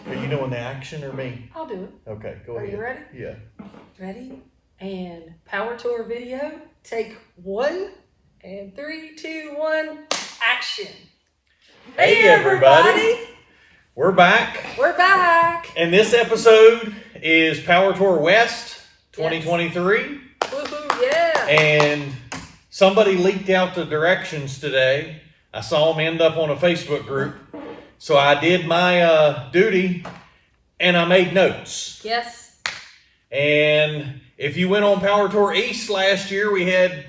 Are you doing the action or me? I'll do it. Okay, go Are ahead. you ready? Yeah. Ready? And power tour video. Take one. And 3, 2, 1. Action. Hey, everybody. We're back. We're back. And this episode is Power Tour West 2023. Woohoo, yeah. And somebody leaked out the directions today. I saw them end up on a Facebook group. So I did my duty and I made notes. Yes. And if you went on Power Tour East last year, we had,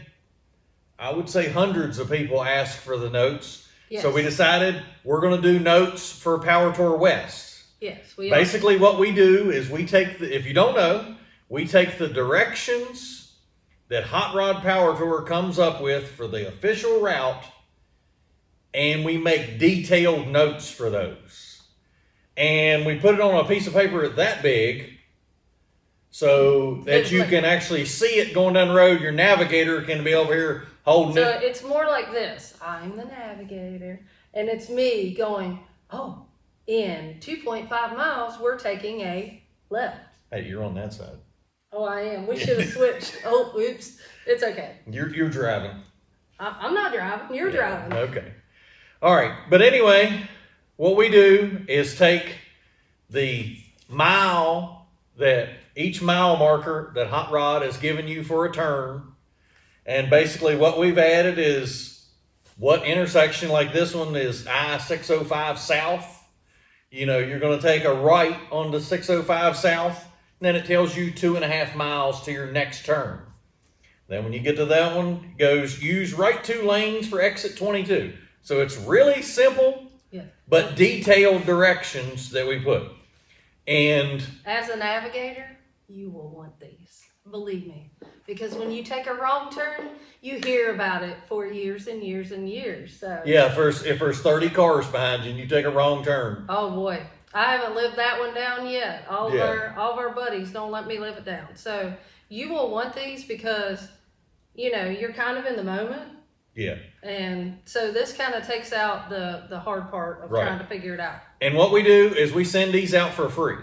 I would say, hundreds of people ask for the notes. Yes. So we decided we're going to do notes for Power Tour West. Yes, we Basically, what we do is we take, if you don't know, we take the directions that Hot Rod Power Tour comes up with for the official route, and we make detailed notes for those. And we put it on a piece of paper that big so that you can actually see it going down the road. Your navigator can be over here holding it. So it's more like this. I'm the navigator. And it's me going, oh, in 2.5 miles, we're taking a left. Hey, you're on that side. Oh, I am. We should have switched. Oh, oops. It's okay. You're driving. I'm not driving. You're driving. Okay. All right. But anyway, what we do is take the mile that each mile marker that Hot Rod has given you for a turn. And basically what we've added is what intersection like this one is I-605 South. You know, you're going to take a right on the 605 South. And then it tells you 2.5 miles to your next turn. Then when you get to that one, it goes use right 2 lanes for exit 22. So it's really simple, but detailed directions that we put. And as a navigator, you will want these. Believe me. Because when you take a wrong turn, you hear about it for years and years and years. So yeah, if there's 30 cars behind you and you take a wrong turn. Oh boy. I haven't lived that one down yet. All of our buddies don't let me live it down. So you will want these because, you know, you're kind of in the moment. Yeah. And so this kind of takes out the hard part of trying to figure it out. And what we do is we send these out for free.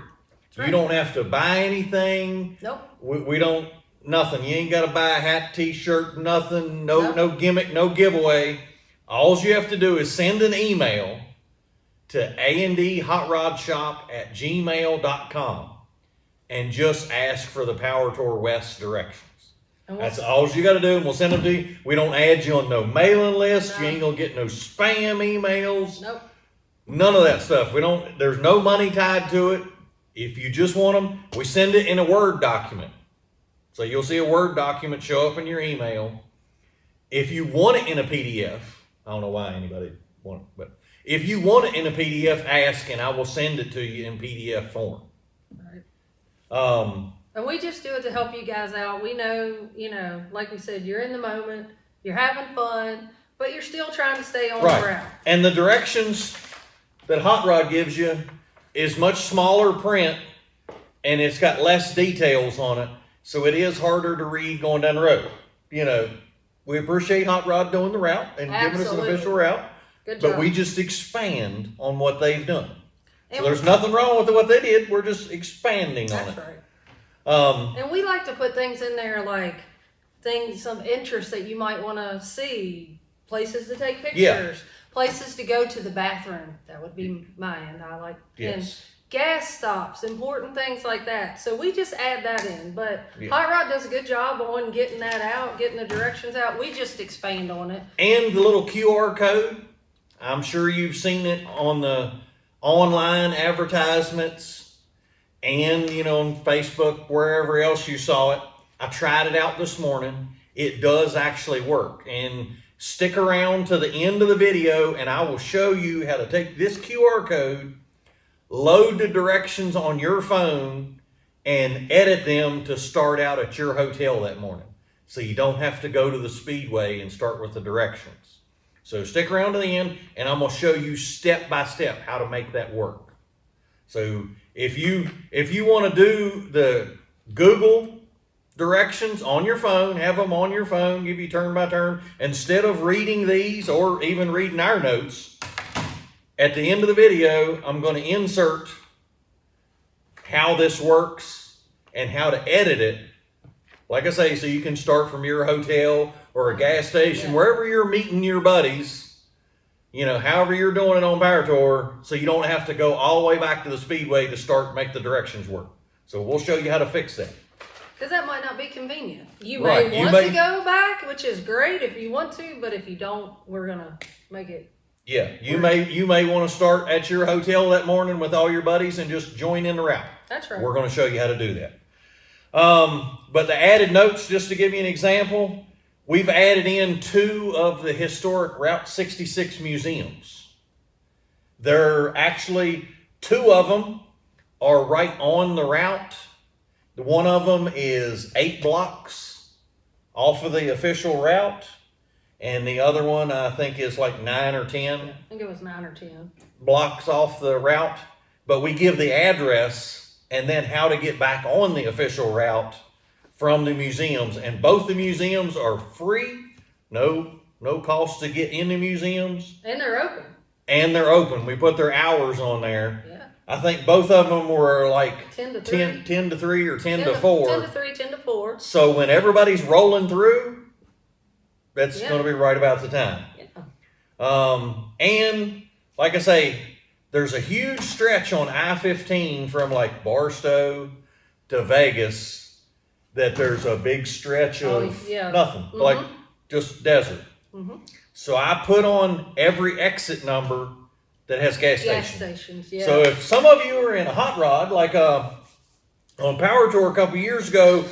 Right. You don't have to buy anything. Nope. We don't, nothing. You ain't got to buy a hat, t-shirt, nothing. No gimmick, no giveaway. All you have to do is send an email to andhotrodsshop@gmail.com and just ask for the Power Tour West directions. That's all you got to do, and we'll send them to you. We don't add you on no mailing list. No. You ain't gonna get no spam emails. Nope. None of that stuff. We don't. There's no money tied to it. If you just want them, we send it in a Word document. So you'll see a Word document show up in your email. If you want it in a PDF, I don't know why anybody want it, but if you want it in a PDF, ask, and I will send it to you in PDF form. Right. And we just do it to help you guys out. We know, you know, like we said, you're in the moment, you're having fun, but you're still trying to stay on the route. And the directions that Hot Rod gives you is much smaller print, and it's got less details on it, so it is harder to read going down the road. You know, we appreciate Hot Rod doing the route and giving us an official route. Good job. But we just expand on what they've done. So there's nothing wrong with what they did. We're just expanding on it. That's right. And we like to put things in there like some interest that you might want to see, places to take pictures, places to go to the bathroom. That would be mine. I like and gas stops, important things like that. So we just add that in. But Hot Rod does a good job on getting that out, getting the directions out. We just expand on it. And the little QR code. I'm sure you've seen it on the online advertisements and, you know, on Facebook, wherever else you saw it. I tried it out this morning. It does actually work. And stick around to the end of the video and I will show you how to take this QR code, load the directions on your phone, and edit them to start out at your hotel that morning. So you don't have to go to the Speedway and start with the directions. So stick around to the end, and I'm going to show you step by step how to make that work. So if you want to do the Google directions on your phone, have them on your phone, give you turn by turn, instead of reading these or even reading our notes, at the end of the video, I'm going to insert how this works and how to edit it. Like I say, so you can start from your hotel or a gas station, wherever you're meeting your buddies, you know, however you're doing it on Power Tour, so you don't have to go all the way back to the Speedway to make the directions work. So we'll show you how to fix that. Because that might not be convenient. You may want to go back, which is great if you want to, but if you don't, we're going to make it. Yeah, you may want to start at your hotel that morning with all your buddies and just join in the route. That's right. We're going to show you how to do that. But the added notes, just to give you an example, we've added in 2 of the historic Route 66 museums. There are actually 2 of them are right on the route. One of them is 8 blocks off of the official route, and the other one I think is like 9 or 10. I think it was 9 or 10 blocks off the route. But we give the address and then how to get back on the official route from the museums. And both the museums are free, no cost to get in the museums. And they're open. And they're open. We put their hours on there. Yeah. I think both of them were like 10 to 3 or 10 to 4. 10 to 3, 10 to 4. So when everybody's rolling through, that's going to be right about the time. Yeah. And like I say, there's a huge stretch on I-15 from like Barstow to Vegas that there's a big stretch of nothing, like just desert. So I put on every exit number that has gas stations. Yeah. So if some of you are in a hot rod, like on Power Tour a couple years ago,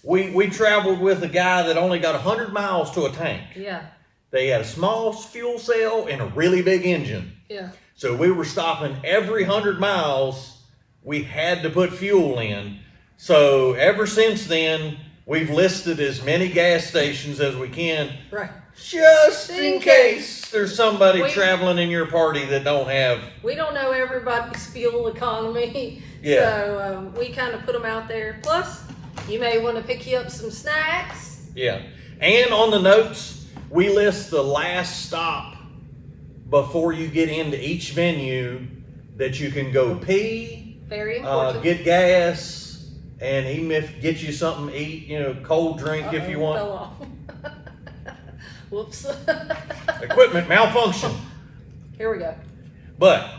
we traveled with a guy that only got 100 miles to a tank. Yeah. They had a small fuel cell and a really big engine. Yeah. So we were stopping every 100 miles. We had to put fuel in. So ever since then, we've listed as many gas stations as we can. Right. Just in case there's somebody traveling in your party that don't have. We don't know everybody's fuel economy. Yeah. So we kind of put them out there. Plus, you may want to pick you up some snacks. Yeah. And on the notes, we list the last stop before you get into each venue that you can go pee. Very important. Get gas, and even if get you something to eat, you know, cold drink if you want. Fell off. Whoops. Equipment malfunction. Here we go. But,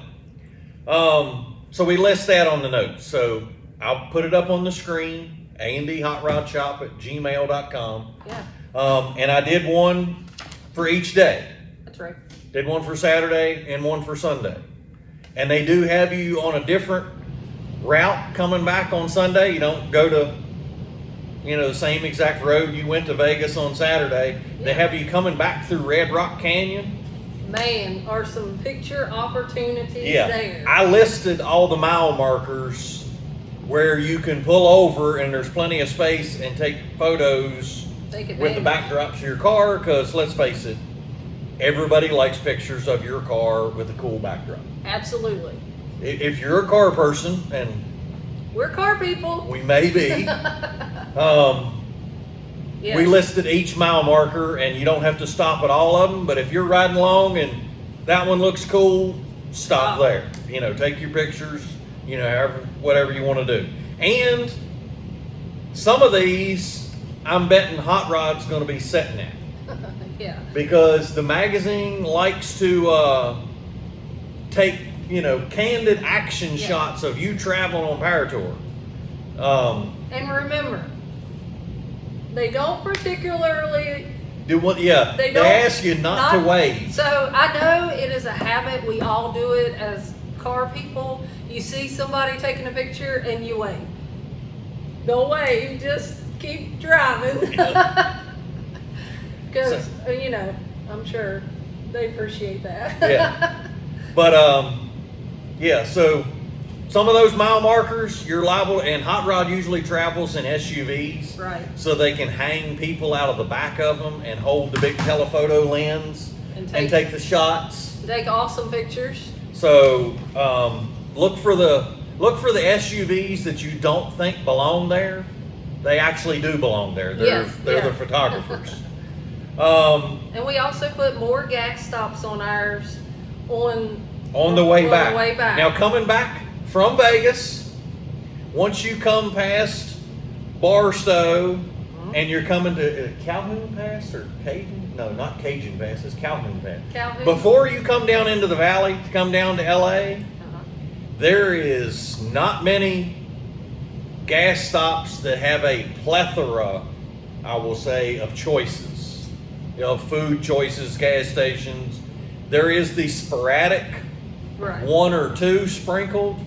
so we list that on the notes. So I'll put it up on the screen, andhotrod@gmail.com. Yeah. And I did one for each day. That's right. Did one for Saturday and one for Sunday. And they do have you on a different route coming back on Sunday. You don't go to, you know, the same exact road you went to Vegas on Saturday. Yeah. They have you coming back through Red Rock Canyon. Man, are some picture opportunities there. I listed all the mile markers where you can pull over and there's plenty of space and take photos with the backdrops of your car, because let's face it, everybody likes pictures of your car with a cool backdrop. Absolutely. If you're a car person, and we're car people, we may be, we listed each mile marker, and you don't have to stop at all of them, but if you're riding along and that one looks cool, stop there. You know, take your pictures, you know, whatever you want to do. And some of these, I'm betting Hot Rod's going to be setting at. Yeah. Because the magazine likes to take, you know, candid action shots of you traveling on Power Tour. And remember, they don't particularly do what? Yeah. They ask you not to wave. So I know it is a habit. We all do it as car people. You see somebody taking a picture and you wave. Don't wave. Just keep driving. Because, you know, I'm sure they appreciate that. Yeah. But, yeah, so some of those mile markers, you're liable, and Hot Rod usually travels in SUVs. Right. So they can hang people out of the back of them and hold the big telephoto lens and take the shots. Take awesome pictures. So, look for the SUVs that you don't think belong there. They actually do belong there. They're the photographers. And we also put more gas stops on ours on the way back. Now coming back from Vegas, once you come past Barstow and you're coming to Calhoun Pass or Cajun? No, not Cajun Pass. It's Calhoun Pass. Calhoun. Before you come down into the valley to come down to LA, there is not many gas stops that have a plethora, I will say, of choices. Food choices, gas stations. There is the sporadic one or two sprinkled,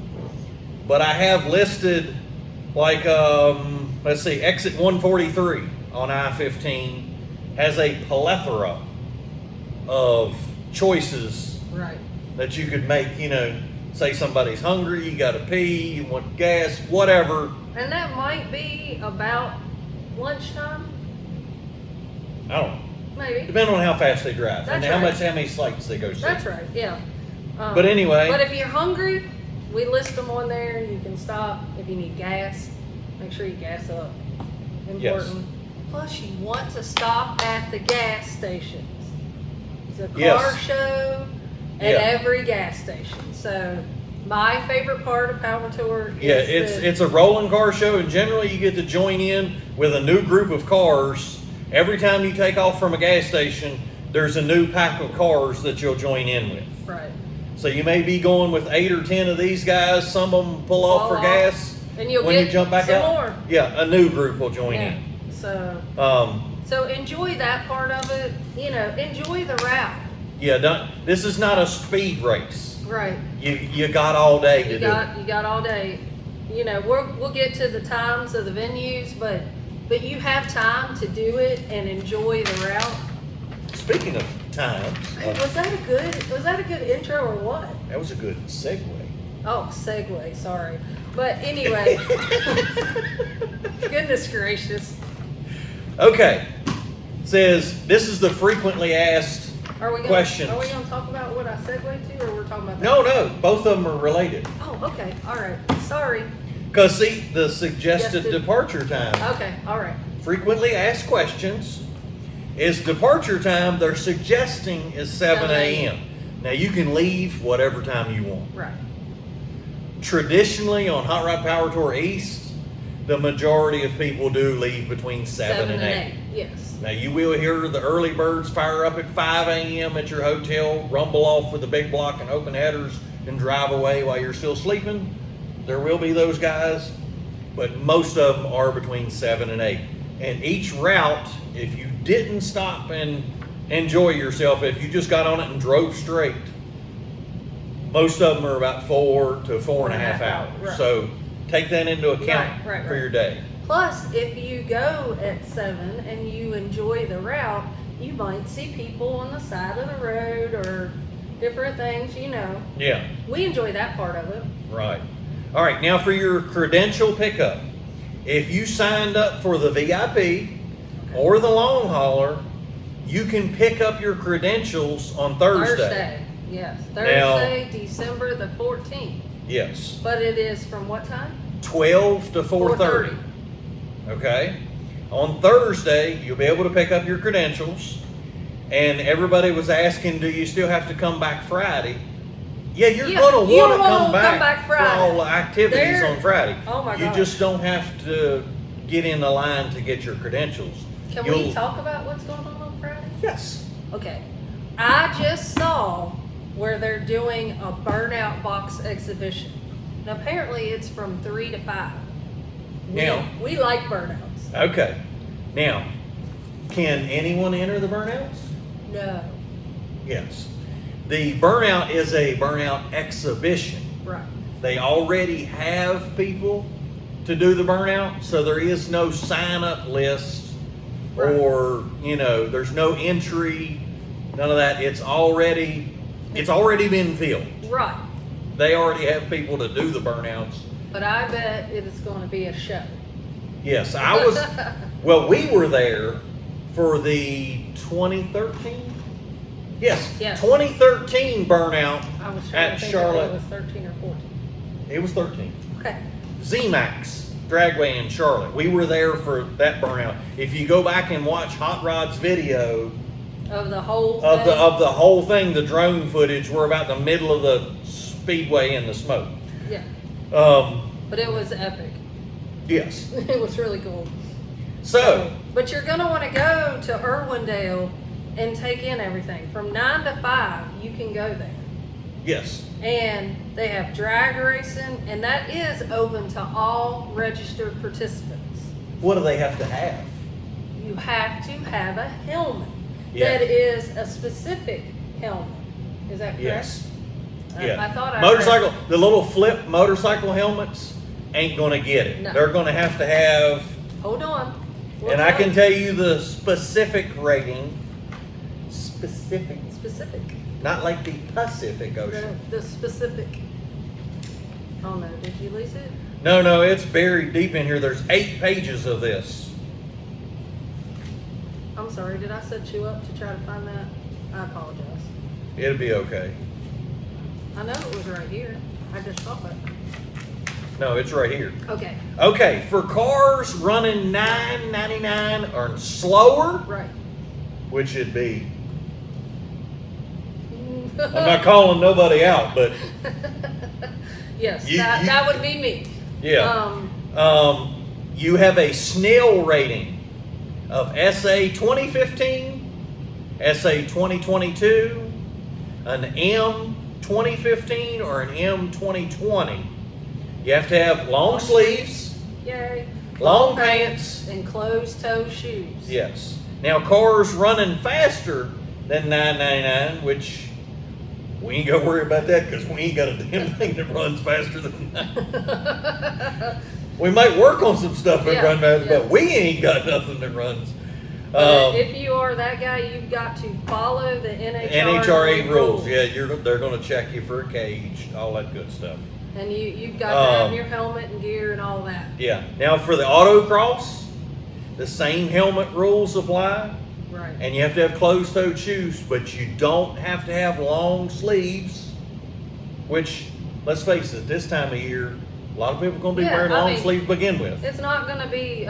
but I have listed like, let's see, exit 143 on I-15 has a plethora of choices that you could make. Say somebody's hungry, you gotta pee, you want gas, whatever. And that might be about lunchtime. I don't know. Maybe. Depending on how fast they drive and how many sites they go see. That's right, yeah. But anyway. But if you're hungry, we list them on there. You can stop if you need gas. Make sure you gas up. Important. Yes. Plus, you want to stop at the gas stations. It's a car show at every gas station. So my favorite part of Power Tour is it's a rolling car show, and generally you get to join in with a new group of cars. Every time you take off from a gas station, there's a new pack of cars that you'll join in with. Right. So you may be going with 8 or 10 of these guys. Some of them pull off for gas. And you'll when get you jump back some out. more. Yeah, a new group will join in. So enjoy that part of it. Enjoy the route. Yeah, this is not a speed race. Right. You got all day to do it. You got all day. We'll get to the times of the venues, but you have time to do it and enjoy the route. Speaking of times, Was that a good intro or what? that was a good segue. Oh, segue. Sorry, but anyway. Goodness gracious. Okay. Says this is the frequently asked questions. Are we going to talk about what I segued to, or we're talking about that? No, both of them are related. Oh, okay. All right. Sorry. Because see, the suggested departure time. Okay. All right. Frequently asked questions is departure time they're suggesting is 7 a.m. Now you can leave whatever time you want. Right. Traditionally on Hot Rod Power Tour East, the majority of people do leave between 7 and 8. Yes. Now you will hear the early birds fire up at 5 a.m. at your hotel, rumble off with a big block and open headers and drive away while you're still sleeping. There will be those guys, but most of them are between 7 and 8. And each route, if you didn't stop and enjoy yourself, if you just got on it and drove straight, most of them are about 4 to 4.5 hours. Right. So take that into account for your day. Plus, if you go at 7 and you enjoy the route, you might see people on the side of the road or different things, Yeah. We enjoy that part of it. Right. All right, now for your credential pickup. If you signed up for the VIP or the long hauler, you can pick up your credentials on Thursday. Yes. Thursday, December the 14th. Yes. But it is from what time? 12 to 4:30. Okay. On Thursday, you'll be able to pick up your credentials. And everybody was asking, do you still have to come back Friday? Yeah, you're going to want to come back for all the activities on Friday. Oh my You just don't have to get in the line to get your credentials. Can we talk about what's going on Friday? Yes. Okay. I just saw where they're doing a burnout box exhibition. And apparently it's from 3 to 5. We like burnouts. Okay. Now, can anyone enter the burnouts? No. Yes. The burnout is a burnout exhibition. Right. They already have people to do the burnout, so there is no sign-up list or, there's no entry, none of that. It's already been filled. Right. They already have people to do the burnouts. But I bet it is going to be a show. Yes, well, we were there for the 2013? Yes. 2013 burnout I was trying at to think Charlotte. if it was 13 or 14. It was 13. Okay. Z-Max Dragway in Charlotte. We were there for that burnout. If you go back and watch Hot Rod's video of the whole thing, the drone footage, we're about the middle of the speedway in the smoke. Yeah. but it was epic. Yes. It was really cool. So, but you're gonna want to go to Irwindale and take in everything. From 9 to 5, you can go there. yes. And they have drag racing, and that is open to all registered participants. What do they have to have? You have to have a helmet Yeah. that is a specific helmet. Is that correct? Yes. I thought I motorcycle, heard. the little flip motorcycle helmets ain't gonna get it. No. They're gonna have to have, Hold on. and I can tell you the specific rating. Specific. Specific. Not like the Pacific Ocean. The specific. Oh no, did you lose it? No, it's buried deep in here. There's 8 pages of this. I'm sorry, did I set you up to try to find that? I apologize. It'll be okay. I know it was right here. I just saw it. No, it's right here. Okay. Okay, for cars running $9.99 or slower, Right. which should be, I'm not calling nobody out, but Yes, You- that would be me. yeah. You have a snail rating of SA 2015, SA 2022, an M 2015, or an M 2020. You have to have long sleeves, Yay. long pants. And closed toe shoes. Yes. Now cars running faster than $9.99, which we ain't gonna worry about that because we ain't got a damn thing that runs faster than that. We might work on some stuff that Yeah, run faster, yeah. but we ain't got nothing that runs. But if you are that guy, you've got to follow the NHRA rules. Yeah, they're gonna check you for a cage, all that good stuff. And you've got to have your helmet and gear and all that. Yeah. Now for the autocross, the same helmet rules apply. Right. And you have to have closed-toed shoes, but you don't have to have long sleeves, which, let's face it, this time of year, a lot of people are going to be Yeah, wearing I long mean, sleeves to begin with. It's not going to be,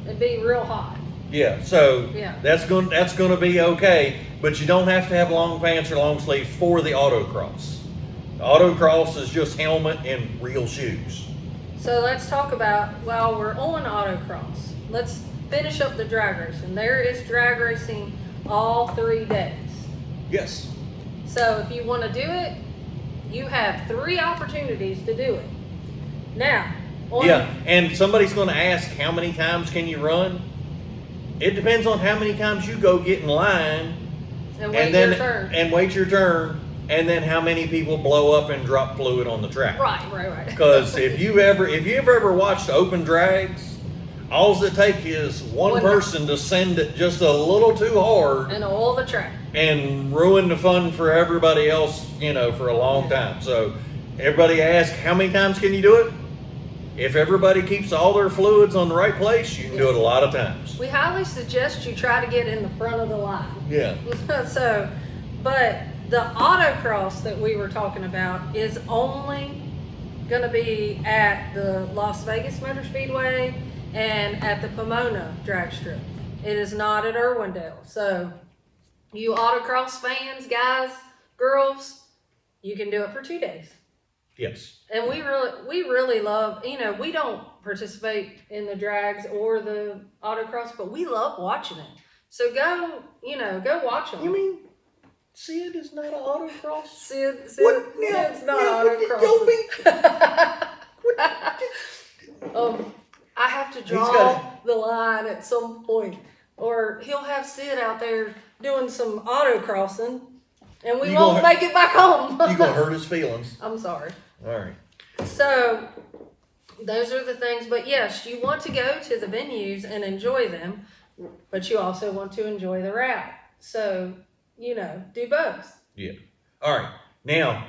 it'd be real hot. Yeah, so Yeah. that's going to be okay, but you don't have to have long pants or long sleeves for the autocross. The autocross is just helmet and real shoes. So let's talk about, while we're on autocross, let's finish up the drag racing. There is drag racing all 3 days. Yes. So if you want to do it, you have 3 opportunities to do it. Now, Yeah, and somebody's going to ask, how many times can you run? It depends on how many times you go get in line and wait then your turn. and wait your turn, and then how many people blow up and drop fluid on the track. Right. Because if you've ever watched open drags, all it takes is one person to send it just a little too hard And oil the track. and ruin the fun for everybody else, for a long time. So everybody asks, how many times can you do it? If everybody keeps all their fluids on the right place, you can do it a lot of times. We highly suggest you try to get in the front of the line. Yeah. So, but the autocross that we were talking about is only going to be at the Las Vegas Motor Speedway and at the Pomona drag strip. It is not at Irwindale. So you autocross fans, guys, girls, you can do it for 2 days. Yes. And we really love, we don't participate in the drags or the autocross, but we love watching it. So go watch them. You mean Sid is not an autocross? Sid's What? not What? autocross. I have to draw the line at some point, or he'll have Sid out there doing some autocrossing, and we won't make it back home. You're gonna hurt his feelings. I'm sorry. All right. So those are the things, but yes, you want to go to the venues and enjoy them, but you also want to enjoy the route. So, do both. Yeah. All right. Now,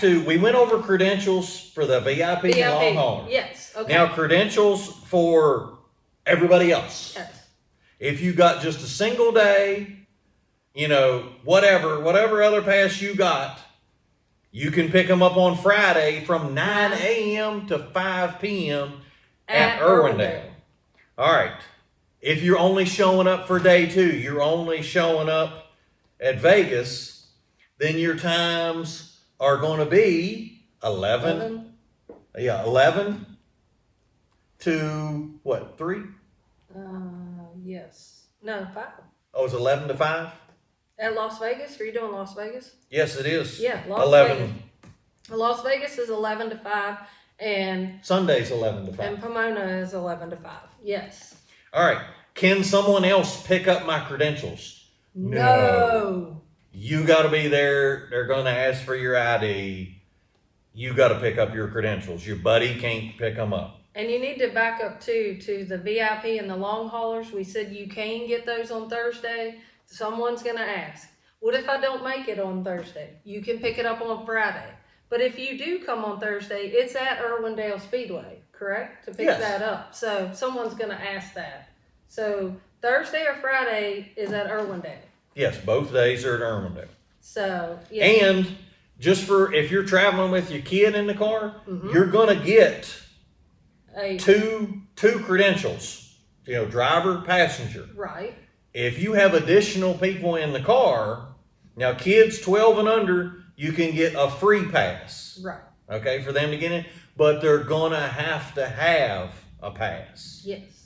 we went over credentials for the VIP and long haul. Yes. Okay. Now, credentials for everybody else. Yes. If you got just a single day, whatever other pass you got, you can pick them up on Friday from 9 a.m. to 5 p.m. at Irwindale. All right. If you're only showing up for day 2, you're only showing up at Vegas, then your times are going to be 11 Yeah, 11 to what, 3? Yes. No, 5. Oh, it's 11 to 5? At Las Vegas? Are you doing Las Vegas? Yes, it is. Yeah, Las 11. Vegas. Las Vegas is 11 to 5, and Sunday's 11 to 5. And Pomona is 11 to 5. Yes. All right. Can someone else pick up my credentials? No. You got to be there. They're going to ask for your ID. You got to pick up your credentials. Your buddy can't pick them up. And you need to back up too to the VIP and the long haulers. We said you can get those on Thursday. Someone's going to ask, what if I don't make it on Thursday? You can pick it up on Friday. But if you do come on Thursday, it's at Irwindale Speedway, correct? To pick that up. So someone's going to ask that. So Thursday or Friday is at Irwindale. Yes, both days are at Irwindale. So, yeah. And just for if you're traveling with your kid in the car, you're going to get two credentials, driver, passenger. Right. If you have additional people in the car, now kids 12 and under, you can get a free pass. Right. Okay, for them to get in. But they're going to have a pass. Yes.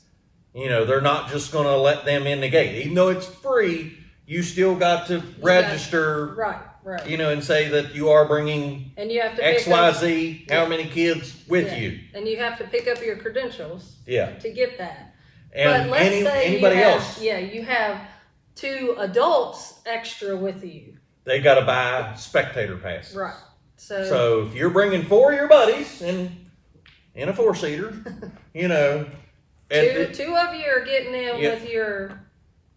They're not just going to let them in the gate. Even though it's free, you still got to register. Right. And say that you are bringing and you have to XYZ, how many kids with you. And you have to pick up your credentials to get that. And but let's say anybody else. Yeah, you have 2 adults extra with you. They got to buy spectator passes. Right. So if you're bringing 4 of your buddies in a 4-seater, two of you are getting in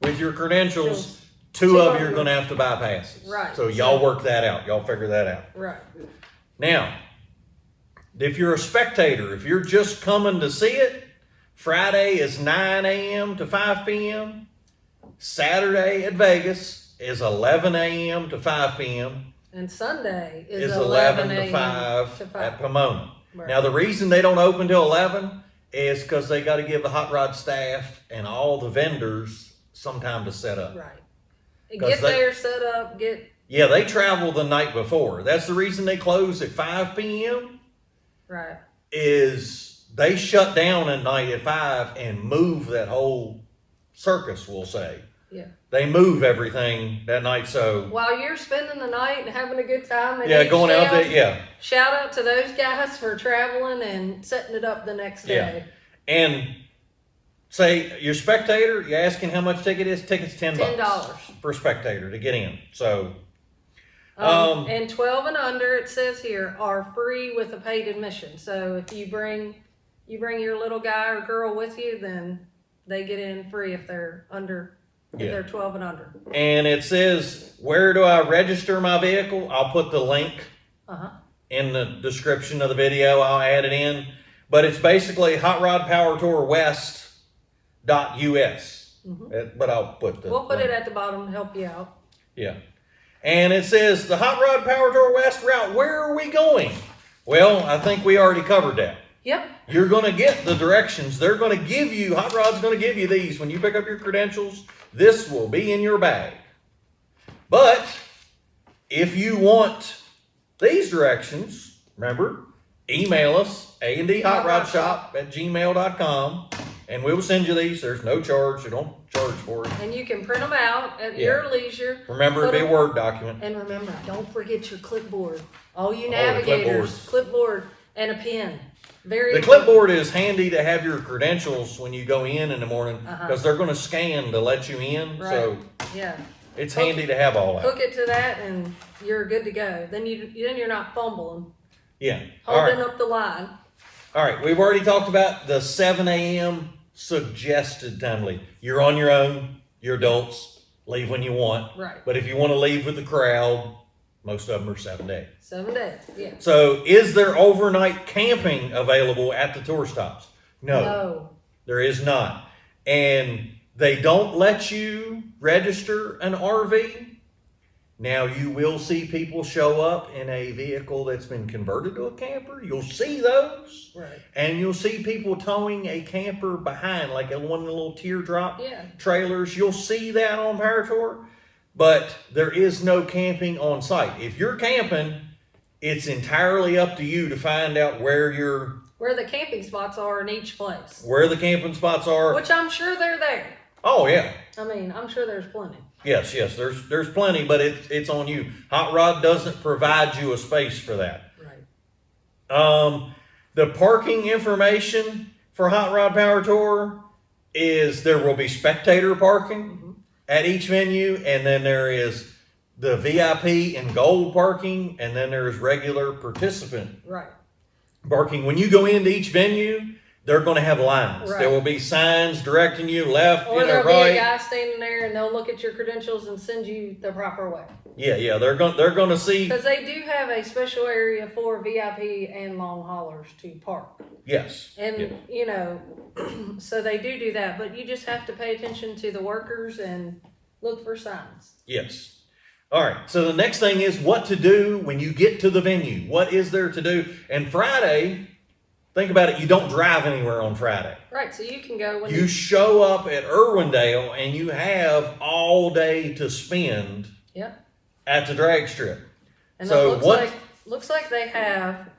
with your credentials. 2 of you are going to have to buy passes. Right. So y'all work that out. Y'all figure that out. Right. Now, if you're a spectator, if you're just coming to see it, Friday is 9 a.m. to 5 p.m. Saturday at Vegas is 11 a.m. to 5 p.m. And Sunday is 11 to 5 at Pomona. Right. Now, the reason they don't open till 11 is because they got to give the hot rod staff and all the vendors some time to set up. Right. Get there, set up, Yeah, they travel the night before. That's the reason they close at 5 p.m. Right. Is they shut down at night at 5 and move that whole circus, we'll say. Yeah. They move everything that night, so. While you're spending the night and having a good time. Going out there, Shout out to those guys for traveling and setting it up the next day. Yeah. And say you're a spectator, you're asking how much ticket is. Ticket's $10. $10 for a spectator to get in. So. And 12 and under, it says here, are free with a paid admission. So if you bring your little guy or girl with you, then they get in free if they're under. If they're 12 and under. And it says, where do I register my vehicle? I'll put the link in the description of the video. I'll add it in. But it's basically Hot Rod Power Tour West.us. But I'll put We'll put it at the bottom to help you out. Yeah. And it says, the Hot Rod Power Tour West route, where are we going? Well, I think we already covered that. Yep. You're going to get the directions. They're going to give you, Hot Rod's going to give you these. When you pick up your credentials, this will be in your bag. But if you want these directions, remember, email us, andhotrodsshop@gmail.com, and we will send you these. There's no charge. You don't charge for it. And you can print them out at your leisure. Remember, it'll be a Word document. And remember, don't forget your clipboard. All you navigators, clipboard and a pen. The clipboard is handy to have your credentials when you go in the morning because they're going to scan to let you in. Right. So it's handy to have all that. Hook it to that and you're good to go. Then you're not fumbling. Yeah. Holding up the line. All right. We've already talked about the 7 a.m. suggested time to leave. You're on your own. You're adults. Leave when you want. Right. But if you want to leave with the crowd, most of them are 7 days. 7 days, yeah. So is there overnight camping available at the tour stops? No. There is not. And they don't let you register an RV. Now you will see people show up in a vehicle that's been converted to a camper. You'll see those. Right. And you'll see people towing a camper behind, like one of the little teardrop trailers. You'll see that on Power Tour. But there is no camping on site. If you're camping, it's entirely up to you to find out where the camping spots are in each place. Where the camping spots are. Which I'm sure they're there. Oh yeah. I mean, I'm sure there's plenty. Yes, there's plenty, but it's on you. Hot Rod doesn't provide you a space for that. Right. The parking information for Hot Rod Power Tour is there will be spectator parking at each venue, and then there is the VIP and gold parking, and then there's regular participant parking. When you go into each venue, they're going to have lines. Right. There will be signs directing you left, or there'll right. be a guy standing there, and they'll look at your credentials and send you the proper way. Yeah, they're going to see, because they do have a special area for VIP and long haulers to park. Yes, and you know, so they do that, but you just have to pay attention to the workers and look for signs. Yes. All right. So the next thing is what to do when you get to the venue. What is there to do? And Friday, think about it. You don't drive anywhere on Friday. Right. So you can go when you show up at Irwindale, and you have all day to spend. At the drag strip. And so looks like they have.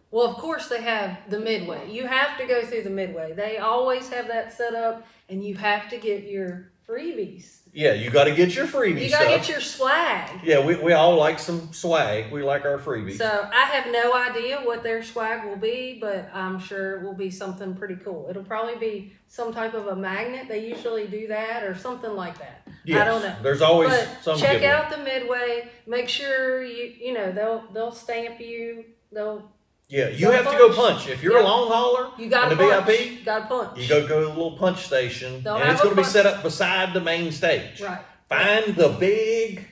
Well, of course they have the midway. You have to go through the midway. They always have that set up, and you have to get your freebies. Yeah, you got to get your freebies. You got to get your swag. Yeah, we all like some swag. We like our freebies. So I have no idea what their swag will be, but I'm sure it will be something pretty cool. It'll probably be some type of a magnet. They usually do that or something like that. Yes, I don't know. There's always some. Check out the midway. Make sure you know they'll stamp you. You have to go punch. If you're a long hauler, you got to VIP, you got to punch. You go to a little punch station, and it's going to be set up beside the main stage. Right. Find the big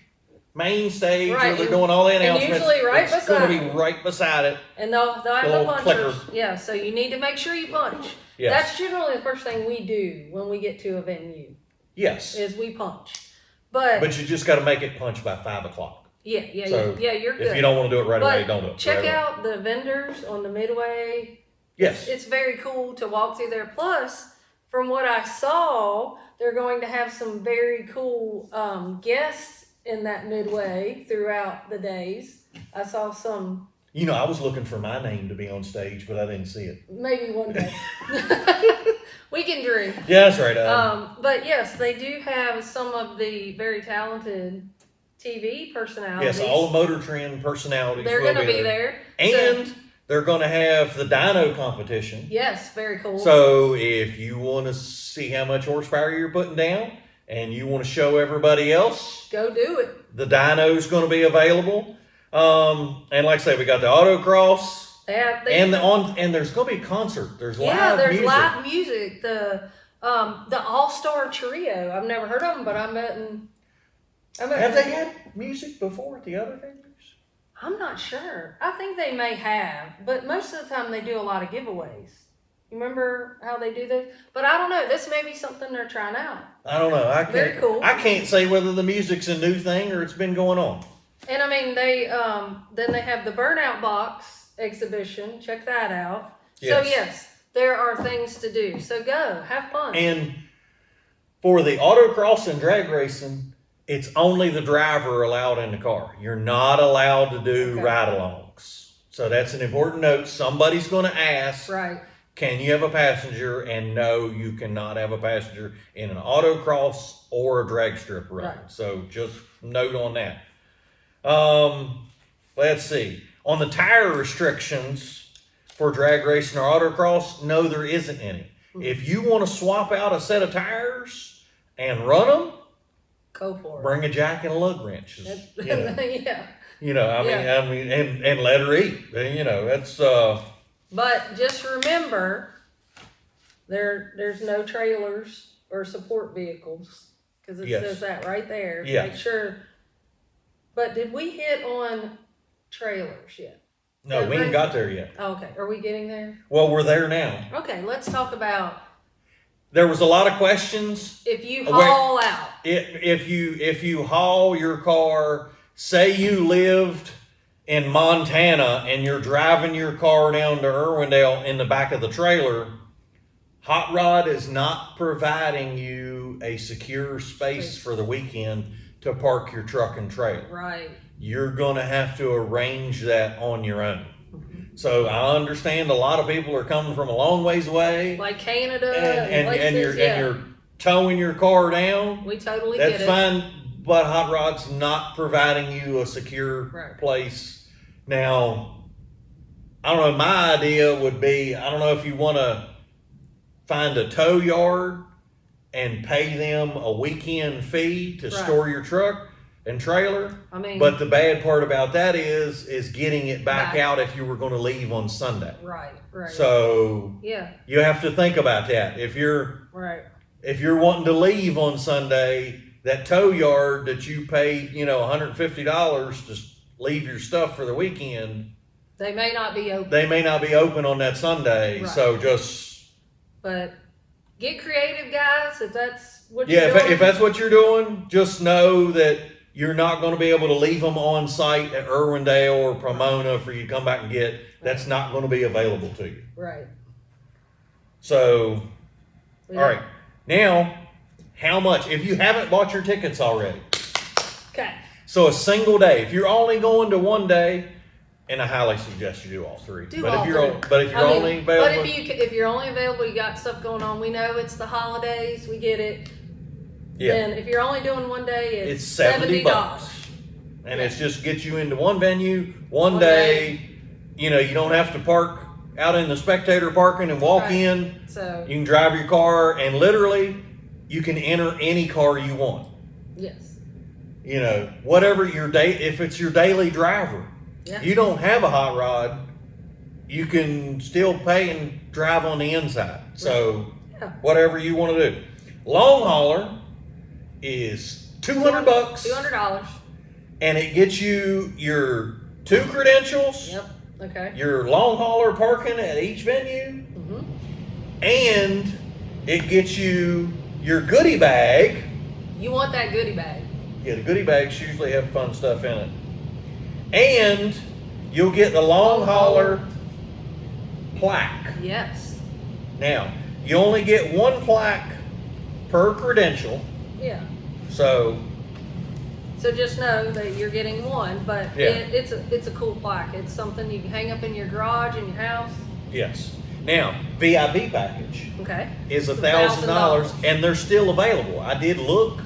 main stage where they're doing all the announcements. And usually right beside. It's going to be right beside it. And they'll have the punchers. Yeah, so you need to make sure you punch. Yes. That's generally the first thing we do when we get to a venue. Yes. Is we punch. But you just got to make it punch by 5 o'clock. Yeah, you're good. If you don't want to do it right away, don't do it. Check out the vendors on the midway. Yes. It's very cool to walk through there. Plus, from what I saw, they're going to have some very cool guests in that midway throughout the days. I saw some. You know, I was looking for my name to be on stage, but I didn't see it. Maybe one day. We can dream. Yeah, that's right. But yes, they do have some of the very talented TV personalities. Yes, all the Motor Trend personalities. They're going to be there. And they're going to have the dyno competition. Yes, very cool. So if you want to see how much horsepower you're putting down and you want to show everybody else, go do it. The dyno's going to be available. And like I say, we got the autocross. And there's going to be a concert. There's live music. The All-Star Trio. I've never heard of them, but have they had music before at the other venues? I'm not sure. I think they may have, but most of the time they do a lot of giveaways. You remember how they do this? But I don't know. This may be something they're trying out. I don't know. Very cool. I can't say whether the music's a new thing or it's been going on. And I mean, then they have the Burnout Box exhibition. Check that out. Yes. So yes, there are things to do. So go, have fun. And for the autocross and drag racing, it's only the driver allowed in the car. You're not allowed to do ride-alongs. So that's an important note. Somebody's going to ask, can you have a passenger? And no, you cannot have a passenger in an autocross or a drag strip run. Right. So just note on that. Let's see. On the tire restrictions for drag racing or autocross, no, there isn't any. If you want to swap out a set of tires and run them, go for it. Bring a jack and a lug wrench. Yeah. You know, I mean, and let her eat. You know, that's. But just remember, there's no trailers or support vehicles because it says that right there. Yeah. Make sure. But did we hit on trailers yet? No, we ain't got there yet. Oh, okay. Are we getting there? Well, we're there now. Okay, let's talk about. There was a lot of questions. If you haul out. If you haul your car, say you lived in Montana and you're driving your car down to Irwindale in the back of the trailer, Hot Rod is not providing you a secure space for the weekend to park your truck and trailer. Right. you're gonna have to arrange that on your own. So I understand a lot of people are coming from a long ways away, like Canada and places, you're towing your car down. We totally That's get it. fine, but Hot Rod's not providing you a secure place. Now, I don't know, my idea would be, I don't know if you want to find a tow yard and pay them a weekend fee to store your truck and trailer. I mean, but the bad part about that is getting it back out if you were going to leave on Sunday. Right. So you have to think about that. If you're wanting to leave on Sunday, that tow yard that you paid, $150 to leave your stuff for the weekend, they may not be open. They may not be open on that Sunday. So but get creative, guys. If that's what you're doing. If that's what you're doing, just know that you're not going to be able to leave them on site at Irwindale or Pomona for you to come back and get. That's not going to be available to you. Right. So, all right. Now, how much? If you haven't bought your tickets already. Okay. So a single day. If you're only going to one day, and I highly suggest you do all three. If you're only available, if you're only available, you got stuff going on. We know it's the holidays. We get it. Yeah. And if you're only doing one day, it's $70. And it's just get you into one venue, one day. You don't have to park out in the spectator parking and walk in. So you can drive your car, and literally you can enter any car you want. Yes. Whatever your if it's your daily driver. Yeah. You don't have a hot rod, you can still pay and drive on the inside. So whatever you want to do. Long hauler is $200. $200. And it gets you your 2 credentials. Yep. Okay. Your long hauler parking at each venue. Mm-hmm. And it gets you your goodie bag. You want that goodie bag. Yeah, the goodie bags usually have fun stuff in it. And you'll get the long hauler plaque. Yes. Now, you only get 1 plaque per credential. Yeah. So just know that you're getting one, but it's a cool plaque. It's something you can hang up in your garage, in your house. Yes. Now, VIP package is $1,000, and they're still available. I did look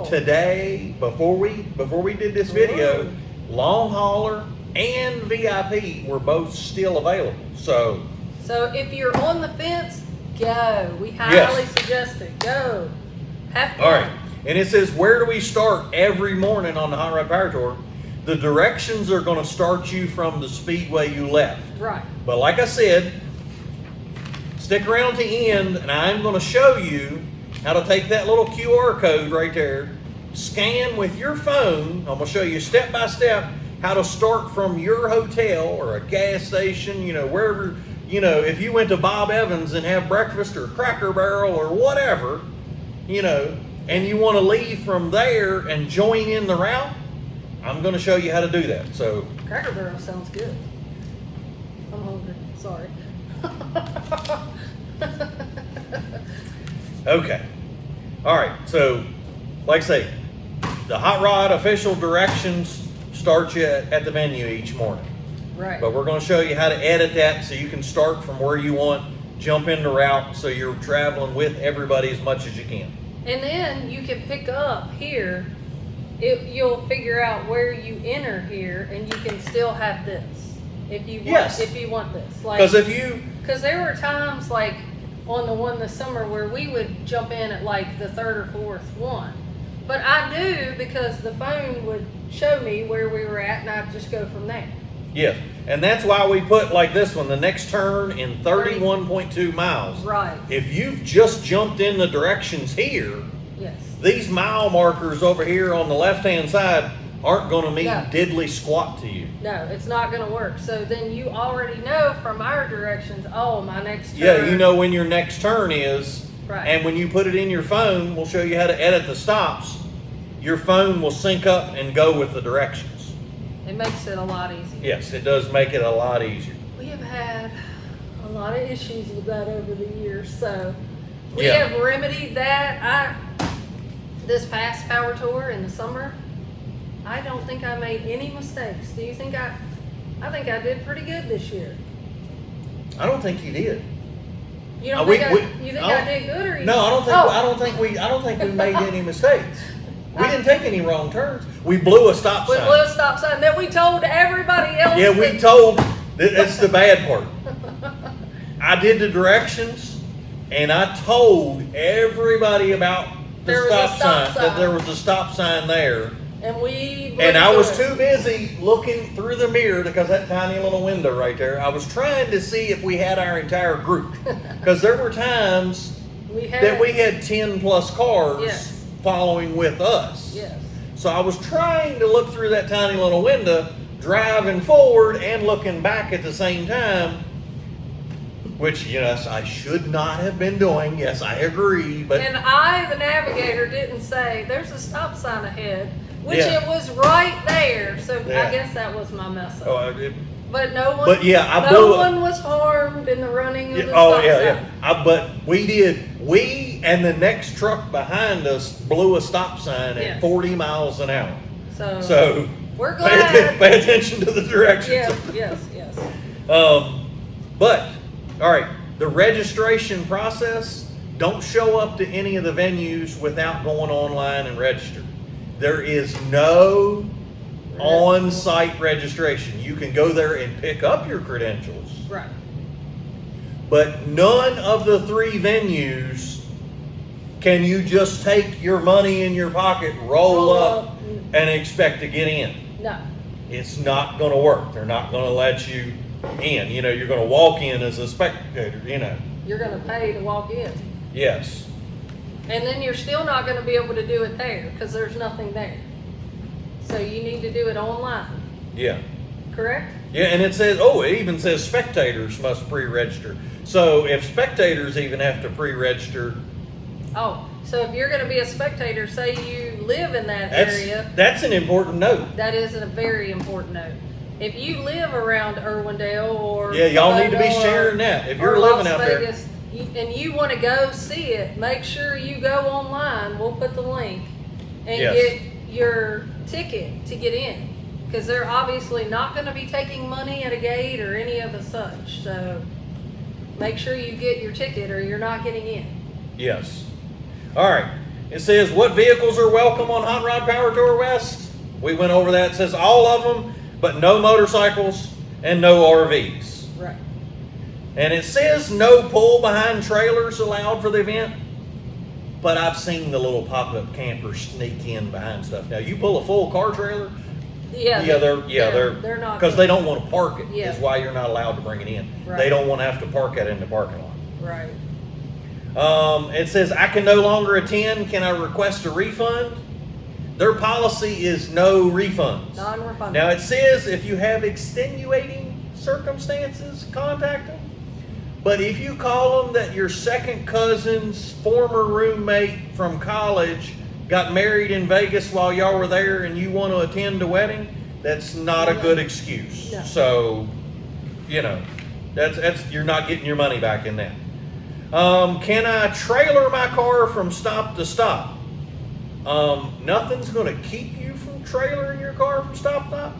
today before we did this video. Long hauler and VIP were both still available. So if you're on the fence, go. We highly suggest it. Go. Have fun. All right. And it says, where do we start every morning on the Hot Rod Power Tour? The directions are going to start you from the speedway you left. Right. But like I said, stick around to the end, and I'm going to show you how to take that little QR code right there, scan with your phone. I'm going to show you step by step how to start from your hotel or a gas station, wherever, if you went to Bob Evans and have breakfast or Cracker Barrel or whatever, and you want to leave from there and join in the route, I'm going to show you how to do that. So Cracker Barrel sounds good. I'm hungry. Sorry. Okay. All right. So, like I say, the Hot Rod official directions start you at the venue each morning. Right. But we're going to show you how to edit that so you can start from where you want, jump into route, so you're traveling with everybody as much as you can. And then you can pick up here. You'll figure out where you enter here, and you can still have this if you want. If you want this, because there were times like on the one this summer where we would jump in at like the 3rd or 4th one, but I knew because the phone would show me where we were at, and I'd just go from there. Yes, and that's why we put like this one, the next turn in 31.2 miles. Right. If you've just jumped in the directions here, these mile markers over here on the left-hand side aren't going to mean diddly squat to you. No, it's not going to work. So then you already know from our directions, my next turn. Yeah, you know when your next turn is. Right. And when you put it in your phone, we'll show you how to edit the stops. Your phone will sync up and go with the directions. It makes it a lot easier. Yes, it does make it a lot easier. We have had a lot of issues with that over the years, so we have remedied that. This past power tour in the summer, I don't think I made any mistakes. Do you think I think I did pretty good this year. I don't think you did. You don't think I did good, or you? No, I don't think we made any mistakes. We didn't take any wrong turns. We blew a stop sign. We blew a stop sign that we told everybody else. Yeah, we told. That's the bad part. I did the directions, and I told everybody about the stop sign, that there was a stop sign there. And I was too busy looking through the mirror, because that tiny little window right there, I was trying to see if we had our entire group. Because there were times that we had 10 plus cars following with us. Yes. So I was trying to look through that tiny little window, driving forward and looking back at the same time. Which, yes, I should not have been doing. Yes, I agree. But and I, the navigator, didn't say, there's a stop sign ahead. Which it was right there, so I guess that was my mess up. But no one, no one was harmed in the running of the stop sign. But we and the next truck behind us blew a stop sign at 40 miles an hour. So we're glad. Pay attention to the directions. Yes. But all right, the registration process. Don't show up to any of the venues without going online and register. There is no on-site registration. You can go there and pick up your credentials. Right. But none of the 3 venues can you just take your money in your pocket, roll up, and expect to get in. No. It's not going to work. They're not going to let you in. You're going to walk in as a spectator, You're going to pay to walk in. Yes. And then you're still not going to be able to do it there because there's nothing there. So you need to do it online. Yeah. Correct? Yeah, and it even says spectators must pre-register. So if spectators even have to pre-register. Oh, so if you're going to be a spectator, say you live in that area. That's an important note. That is a very important note. If you live around Irwindale or y'all need to be sharing that. If you're living out there. And you want to go see it, make sure you go online. We'll put the link and get your ticket to get in, because they're obviously not going to be taking money at a gate or any of the such. So make sure you get your ticket or you're not getting in. Yes. All right. It says, what vehicles are welcome on Hot Rod Power Tour West? We went over that. It says all of them, but no motorcycles and no RVs. Right. And it says no pull behind trailers allowed for the event, but I've seen the little pop-up campers sneak in behind stuff. Now, you pull a full car trailer, they're not, because they don't want to park it. Is why you're not allowed to bring it in. Right. They don't want to have to park that in the parking lot. Right. It says I can no longer attend. Can I request a refund? Their policy is no refunds. Non-refundable. Now it says if you have extenuating circumstances, contact them. But if you call them that your second cousin's former roommate from college got married in Vegas while y'all were there and you want to attend the wedding, that's not a good excuse. No. So, that's you're not getting your money back in that. Can I trailer my car from stop to stop? Nothing's going to keep you from trailering your car from stop to stop,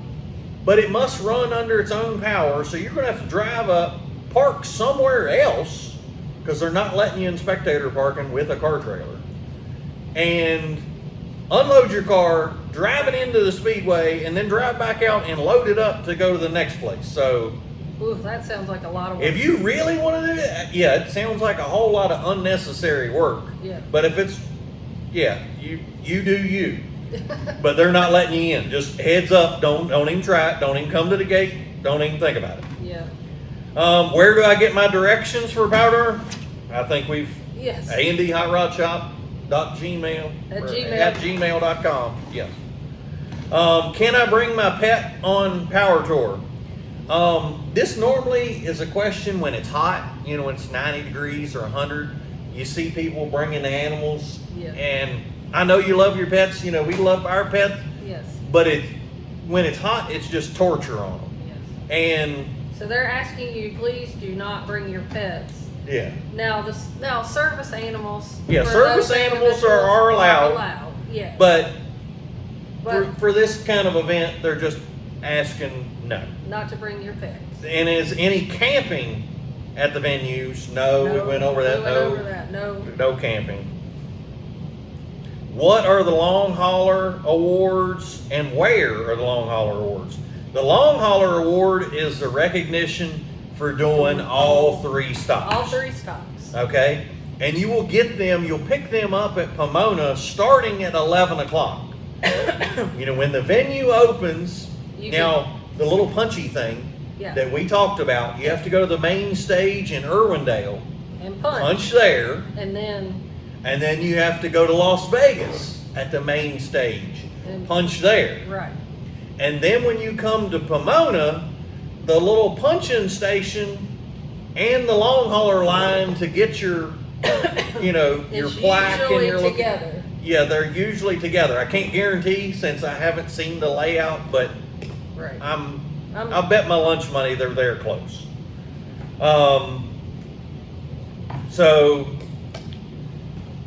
but it must run under its own power. So you're going to have to drive up, park somewhere else, because they're not letting you in spectator parking with a car trailer, and unload your car, drive it into the speedway, and then drive back out and load it up to go to the next place. So, ooh, that sounds like a lot of work. If you really want to do it, it sounds like a whole lot of unnecessary work. Yeah. But if it's, you do you. But they're not letting you in. Just heads up, don't even try it. Don't even come to the gate. Don't even think about it. Yeah. Where do I get my directions for powder? I think we've A&D Hot Rod Shop at gmail.com. Yes. Can I bring my pet on power tour? This normally is a question when it's hot, when it's 90 degrees or 100. You see people bringing the animals, and I know you love your pets. We love our pets. Yes. But when it's hot, it's just torture on them. Yes. And so they're asking you, please do not bring your pets. Yeah. Now service animals. Yeah, service animals are allowed. Yeah. But for this kind of event, they're just asking no. Not to bring your pets. And is any camping at the venues? No, we went over that. No camping. What are the long hauler awards and where are the long hauler awards? The long hauler award is the recognition for doing all 3 stops. All 3 stops. Okay? And you will get them, you'll pick them up at Pomona starting at 11 o'clock. When the venue opens, the little punchy thing that we talked about, you have to go to the main stage in Irwindale. And punch there. And then you have to go to Las Vegas at the main stage. And punch there. Right. And then when you come to Pomona, the little punch-in station and the long hauler line to get your, your plaque and your together. Yeah, they're usually together. I can't guarantee since I haven't seen the layout, but right. I'll bet my lunch money they're there close. So,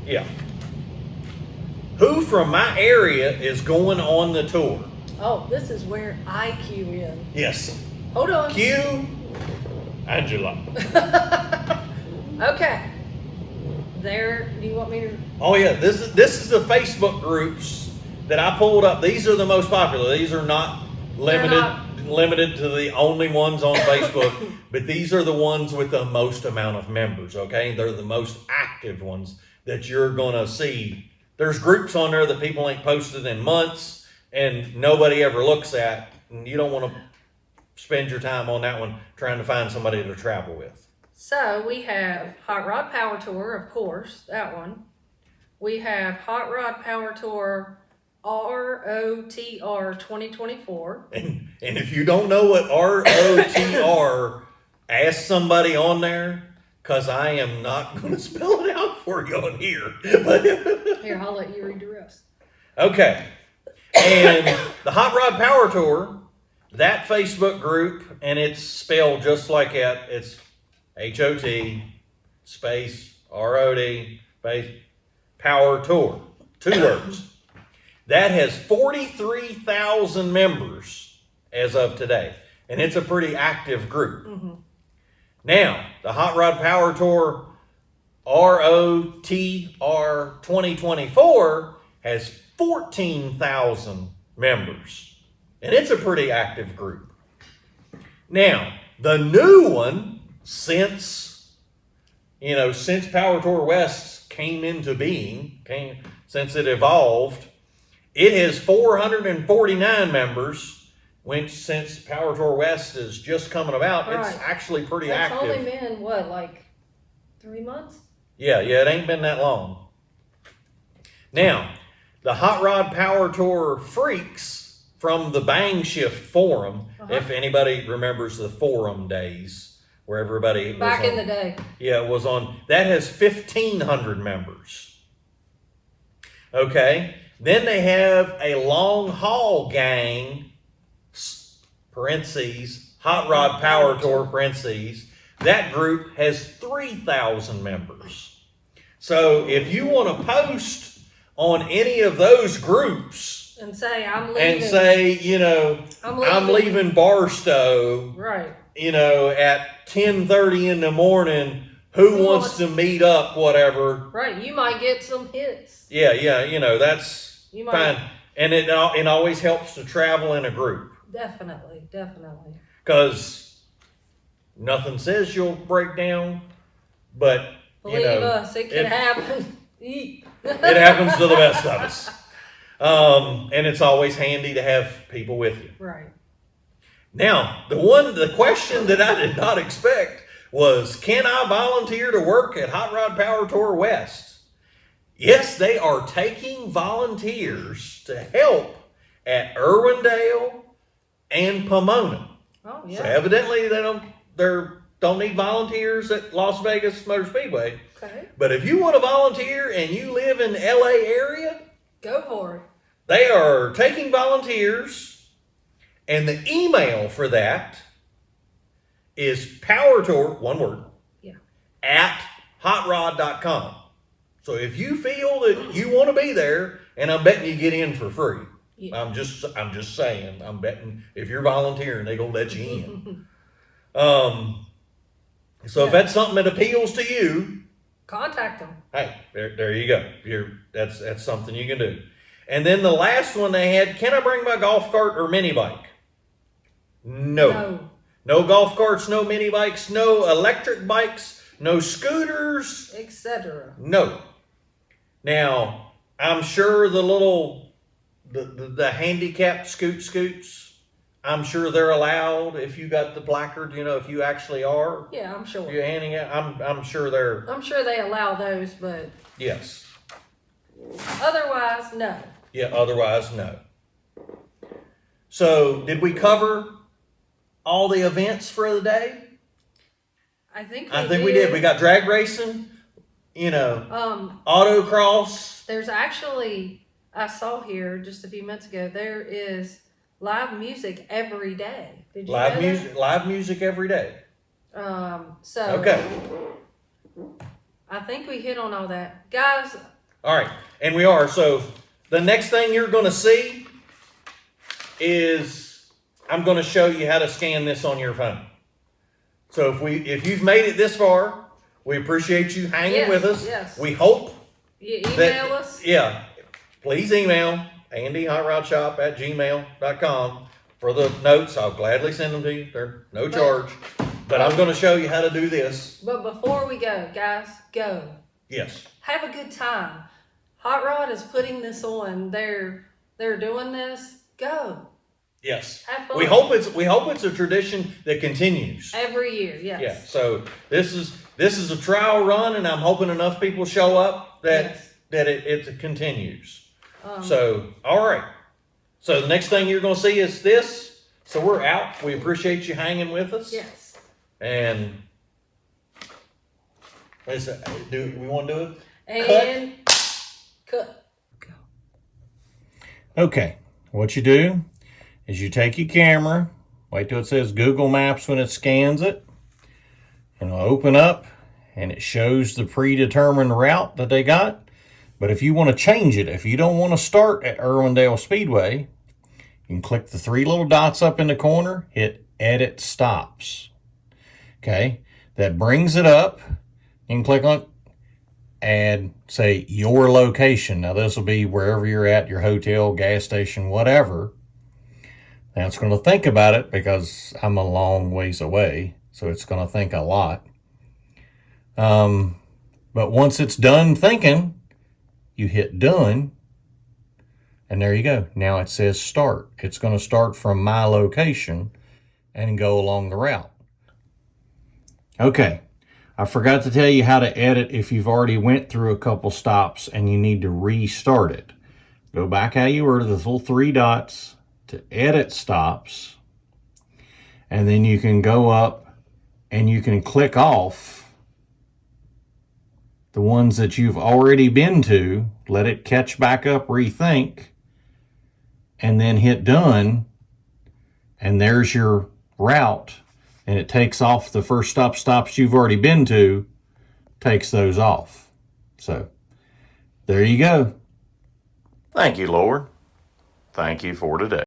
yeah. Who from my area is going on the tour? Oh, this is where I cue in. Yes. Hold on. Cue Angela. Okay. Do you want me to? Oh yeah, this is the Facebook groups that I pulled up. These are the most popular. These are not limited to the only ones on Facebook, but these are the ones with the most amount of members, okay? They're the most active ones that you're gonna see. There's groups on there that people ain't posted in months and nobody ever looks at, and you don't want to spend your time on that one trying to find somebody to travel with. So we have Hot Rod Power Tour, of course, that one. We have Hot Rod Power Tour ROTR 2024. And if you don't know what ROTR, ask somebody on there, because I am not going to spell it out for you on here. Here, I'll let you read the rest. Okay. And the Hot Rod Power Tour, that Facebook group, and it's spelled just like that. It's HOT space ROD space Power Tour. 2 words. That has 43,000 members as of today. And it's a pretty active group. Mm-hmm. Now, the Hot Rod Power Tour ROTR 2024 has 14,000 members. And it's a pretty active group. Now, the new one, since Power Tour West came into being, since it evolved, it has 449 members. Since Power Tour West is just coming about, right. It's actually pretty active. It's only been, like 3 months? Yeah, it ain't been that long. Now, the Hot Rod Power Tour freaks from the Bang Shift forum, if anybody remembers the forum days, where everybody was back in the day. Yeah, it was on. That has 1,500 members. Okay. Then they have a long haul gang, parentheses, Hot Rod Power Tour, parentheses. That group has 3,000 members. So if you want to post on any of those groups and say, I'm leaving. And say, I'm leaving Barstow. Right. At 10:30 in the morning, who wants to meet up, whatever. Right. You might get some hits. Yeah, that's fine. And it always helps to travel in a group. Definitely. Because nothing says you'll break down, but believe us, it can happen. It happens to the best of us. And it's always handy to have people with you. Right. Now, the question that I did not expect was, can I volunteer to work at Hot Rod Power Tour West? Yes, they are taking volunteers to help at Irwindale and Pomona. Oh, yeah. So evidently they don't need volunteers at Las Vegas Motor Speedway. Okay. But if you want to volunteer and you live in the LA area, go for it. They are taking volunteers, and the email for that is powertour, one word, at hotrod.com. So if you feel that you want to be there, and I'm betting you get in for free. Yeah. I'm just saying. I'm betting if you're volunteering, they're gonna let you in. So if that's something that appeals to you, contact them. hey, there you go. That's something you can do. And then the last one they had, can I bring my golf cart or mini bike? No. No golf carts, no mini bikes, no electric bikes, no scooters, etc. No. Now, I'm sure the little the handicapped scoots, I'm sure they're allowed if you got the placard, if you actually are. Yeah, I'm sure. You're handing it. I'm sure I'm sure they allow those, but yes. Otherwise, no. Yeah, otherwise no. So, did we cover all the events for the day? I think we did. We got drag racing, autocross. There's actually, I saw here just a few minutes ago, there is live music every day. Did you know that? Live music every day. Okay. I think we hit on all that. Guys. All right. And we are. So the next thing you're going to see is I'm going to show you how to scan this on your phone. So if you've made it this far, we appreciate you hanging with us. Yes. We hope you email us. Yeah. Please email andyhotrodshop@gmail.com for the notes. I'll gladly send them to you. They're no charge. But I'm going to show you how to do this. But before we go, guys, go. Yes. Have a good time. Hot Rod is putting this on. They're doing this. Go. Yes. Have fun. We hope it's a tradition that continues. Every year, yes. Yeah. So this is a trial run, and I'm hoping enough people show up that it continues. So all right. So the next thing you're going to see is this. So we're out. We appreciate you hanging with us. Yes. And do we want to do it? And cut. Okay. What you do is you take your camera, wait till it says Google Maps when it scans it, and it'll open up and it shows the predetermined route that they got. But if you want to change it, if you don't want to start at Irwindale Speedway, you can click the three little dots up in the corner, hit Edit Stops. Okay, that brings it up. You can click on add, say, your location. Now this will be wherever you're at, your hotel, gas station, whatever. Now it's going to think about it because I'm a long ways away, so it's going to think a lot. But once it's done thinking, you hit done, and there you go. Now it says start. It's going to start from my location and go along the route. Okay, I forgot to tell you how to edit if you've already went through a couple stops and you need to restart it. Go back how you were to the little three dots to edit stops, and then you can go up and you can click off the ones that you've already been to, let it catch back up, rethink, and then hit done, and there's your route, and it takes off the first stops you've already been to, takes those off. So there you go. Thank you, Lord. Thank you for today.